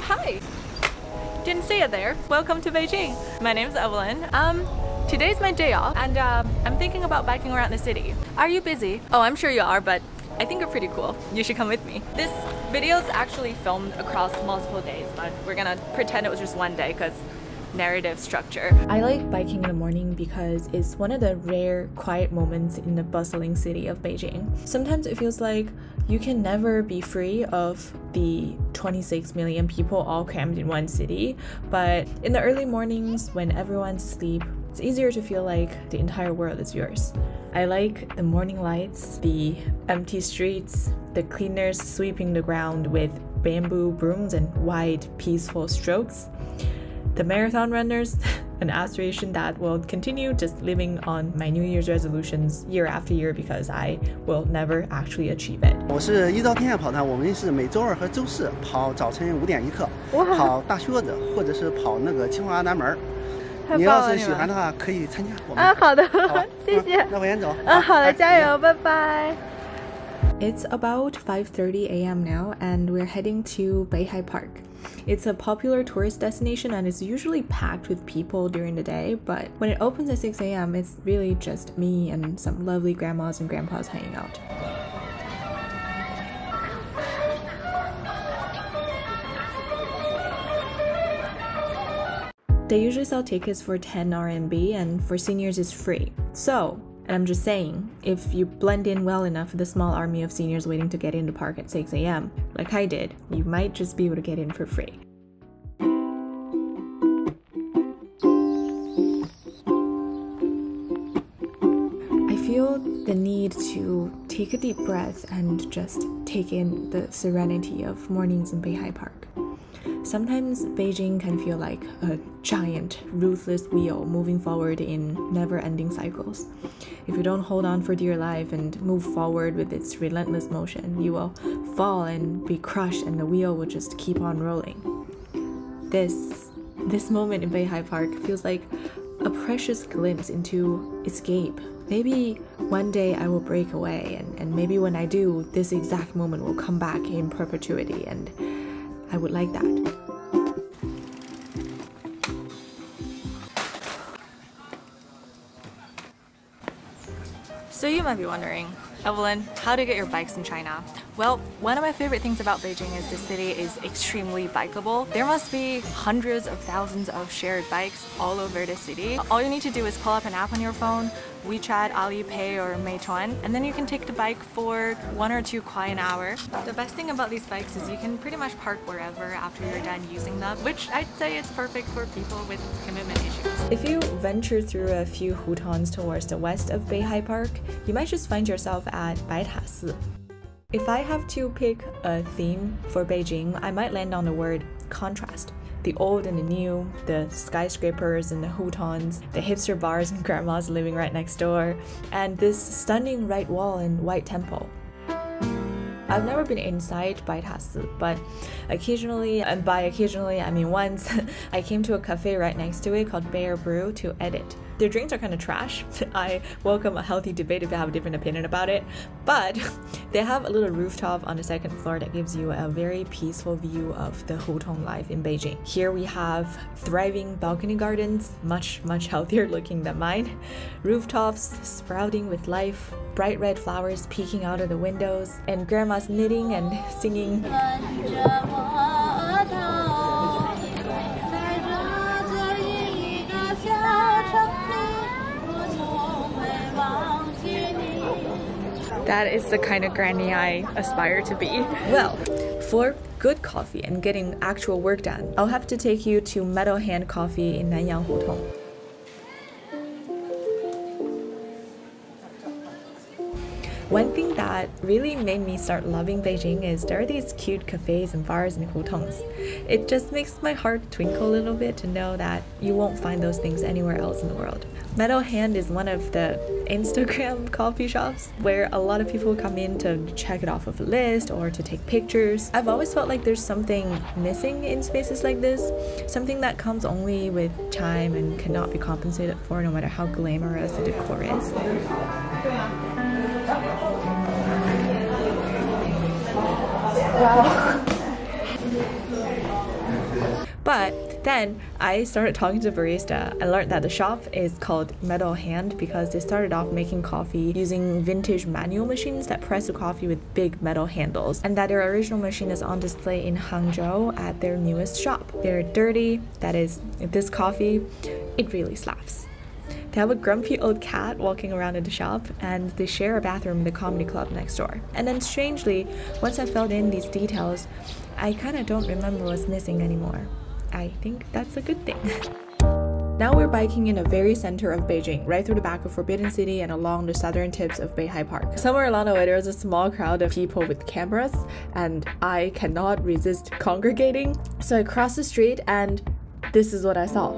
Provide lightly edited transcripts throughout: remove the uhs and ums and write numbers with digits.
hi! Didn't see it there. Welcome to Beijing. My name's Evelyn. Today's my day off and I'm thinking about biking around the city. Are you busy? Oh, I'm sure you are, but I think you're pretty cool. You should come with me. This video is actually filmed across multiple days, but we're gonna pretend it was just one day because narrative structure. I like biking in the morning because it's one of the rare quiet moments in the bustling city of Beijing. Sometimes it feels like you can never be free of the 26 million people all crammed in one city, but in the early mornings when everyone's asleep, it's easier to feel like the entire world is yours. I like the morning lights, the empty streets, the cleaners sweeping the ground with bamboo brooms and wide, peaceful strokes, the marathon runners, an aspiration that will continue just living on my New Year's resolutions year after year because I will never actually achieve it. 我是一早天下跑团，我们是每周二和周四跑早晨5点一刻，跑大靴子或者是跑那个清华南门。你要是喜欢的话，可以参加我们。好的，谢谢。那我先走。好的，加油，拜拜。It's about 5:30 a.m. now, and we're heading to Beihai Park. It's a popular tourist destination and it's usually packed with people during the day, but when it opens at 6 a.m., it's really just me and some lovely grandmas and grandpas hanging out. They usually sell tickets for 10 RMB and for seniors it's free. So, and I'm just saying, if you blend in well enough with the small army of seniors waiting to get in the park at 6 a.m., like I did, you might just be able to get in for free. I feel the need to take a deep breath and just take in the serenity of mornings in Beihai Park. Sometimes Beijing can feel like a giant, ruthless wheel moving forward in never-ending cycles. If you don't hold on for dear life and move forward with its relentless motion, you will fall and be crushed and the wheel will just keep on rolling. This moment in Beihai Park feels like a precious glimpse into escape. Maybe one day I will break away and maybe when I do, this exact moment will come back in perpetuity and I would like that. So you might be wondering, Evelyn, how to get your bikes in China? Well, one of my favorite things about Beijing is the city is extremely bikeable. There must be hundreds of thousands of shared bikes all over the city. All you need to do is pull up an app on your phone, WeChat, Alipay, or Meituan, and then you can take the bike for 1 or 2 kuai an hour. The best thing about these bikes is you can pretty much park wherever after you're done using them, which I'd say is perfect for people with commitment issues. If you venture through a few hutons towards the west of Beihai Park, you might just find yourself at Baitasi. If I have to pick a theme for Beijing, I might land on the word contrast. The old and the new, the skyscrapers and the hutons, the hipster bars and grandmas living right next door, and this stunning right wall and white temple. I've never been inside Baitasi, but occasionally, and by occasionally I mean once, I came to a cafe right next to it called Bear Brew to edit. Their drinks are kind of trash. I welcome a healthy debate if you have a different opinion about it, but they have a little rooftop on the 2nd floor that gives you a very peaceful view of the Hutong life in Beijing. Here we have thriving balcony gardens, much healthier looking than mine, rooftops sprouting with life, bright red flowers peeking out of the windows, and grandmas knitting and singing. That is the kind of granny I aspire to be. Well, for good coffee and getting actual work done, I'll have to take you to Meadow Hand Coffee in Nanyang Hutong. One thing that really made me start loving Beijing is there are these cute cafes and bars and hutongs. It just makes my heart twinkle a little bit to know that you won't find those things anywhere else in the world. Meadow Hand is one of the Instagram coffee shops where a lot of people come in to check it off of a list or to take pictures. I've always felt like there's something missing in spaces like this, something that comes only with time and cannot be compensated for no matter how glamorous the decor is. Wow. But then I started talking to the barista and learned that the shop is called Metal Hand because they started off making coffee using vintage manual machines that press the coffee with big metal handles, and that their original machine is on display in Hangzhou at their newest shop. They're dirty, that is, this coffee, it really slaps. They have a grumpy old cat walking around in the shop, and they share a bathroom in the comedy club next door. And then strangely, once I filled in these details, I kind of don't remember what's missing anymore. I think that's a good thing. Now we're biking in the very center of Beijing, right through the back of Forbidden City and along the southern tips of Beihai Park. Somewhere along the way there's a small crowd of people with cameras, and I cannot resist congregating. So I crossed the street and this is what I saw.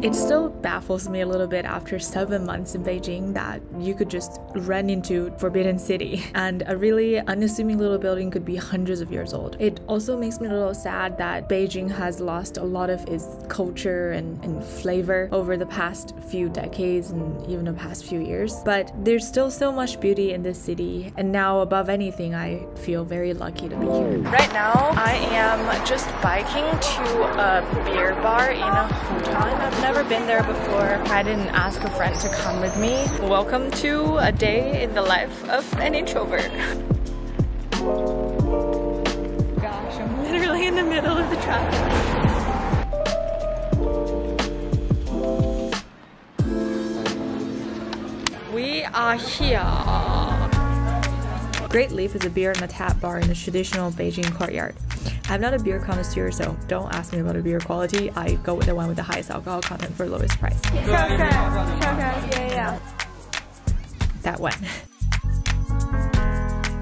It still baffles me a little bit after 7 months in Beijing that you could just run into Forbidden City and a really unassuming little building could be hundreds of years old. It also makes me a little sad that Beijing has lost a lot of its culture and flavor over the past few decades and even the past few years. But there's still so much beauty in this city, and now above anything I feel very lucky to be here. Right now I am just biking to a beer bar in Hutan. I've never been there before. I didn't ask a friend to come with me. Welcome to a day in the life of an introvert. Gosh, I'm literally in the middle of the traffic. We are here. Great Leaf is a beer and a tap bar in the traditional Beijing courtyard. I'm not a beer connoisseur, so don't ask me about the beer quality. I go with the one with the highest alcohol content for lowest price. Yeah. That one.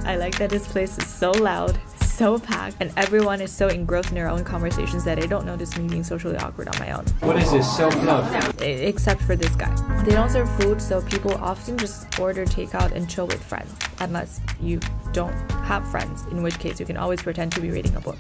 I like that this place is so loud, so packed, and everyone is so engrossed in their own conversations that I don't notice me being socially awkward on my own. What is this, self-love? Except for this guy. They don't serve food, so people often just order takeout and chill with friends, unless you don't have friends, in which case you can always pretend to be reading a book.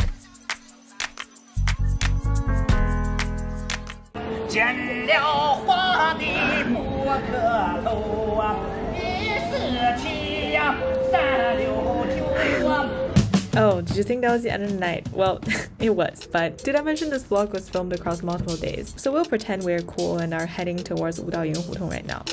Oh, did you think that was the end of the night? Well, it was, but did I mention this vlog was filmed across multiple days? So we'll pretend we're cool and are heading towards Wudaoying Hutong right now.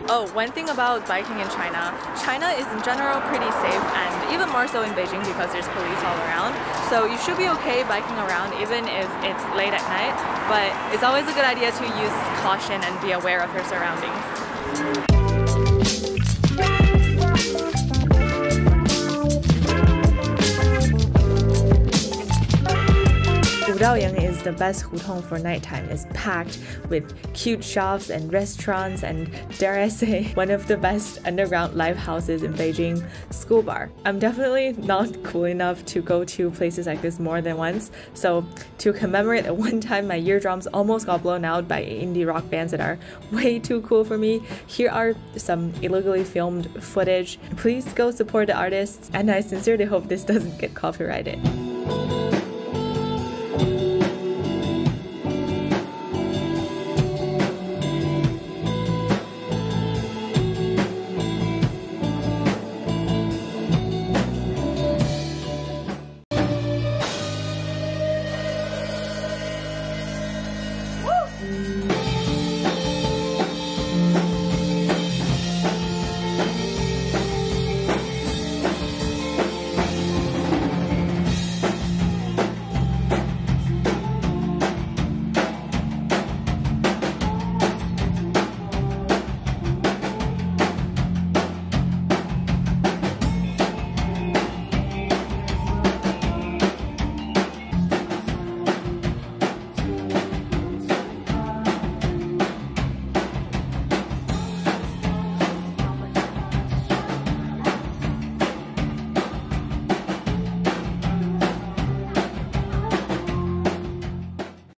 Oh, one thing about biking in China, China is in general pretty safe, and even more so in Beijing because there's police all around. So you should be okay biking around even if it's late at night, but it's always a good idea to use caution and be aware of your surroundings. Wudaoying is the best hutong for nighttime. It's packed with cute shops and restaurants and, dare I say, one of the best underground live houses in Beijing, School Bar. I'm definitely not cool enough to go to places like this more than once, so to commemorate that one time my eardrums almost got blown out by indie rock bands that are way too cool for me, here are some illegally filmed footage. Please go support the artists, and I sincerely hope this doesn't get copyrighted.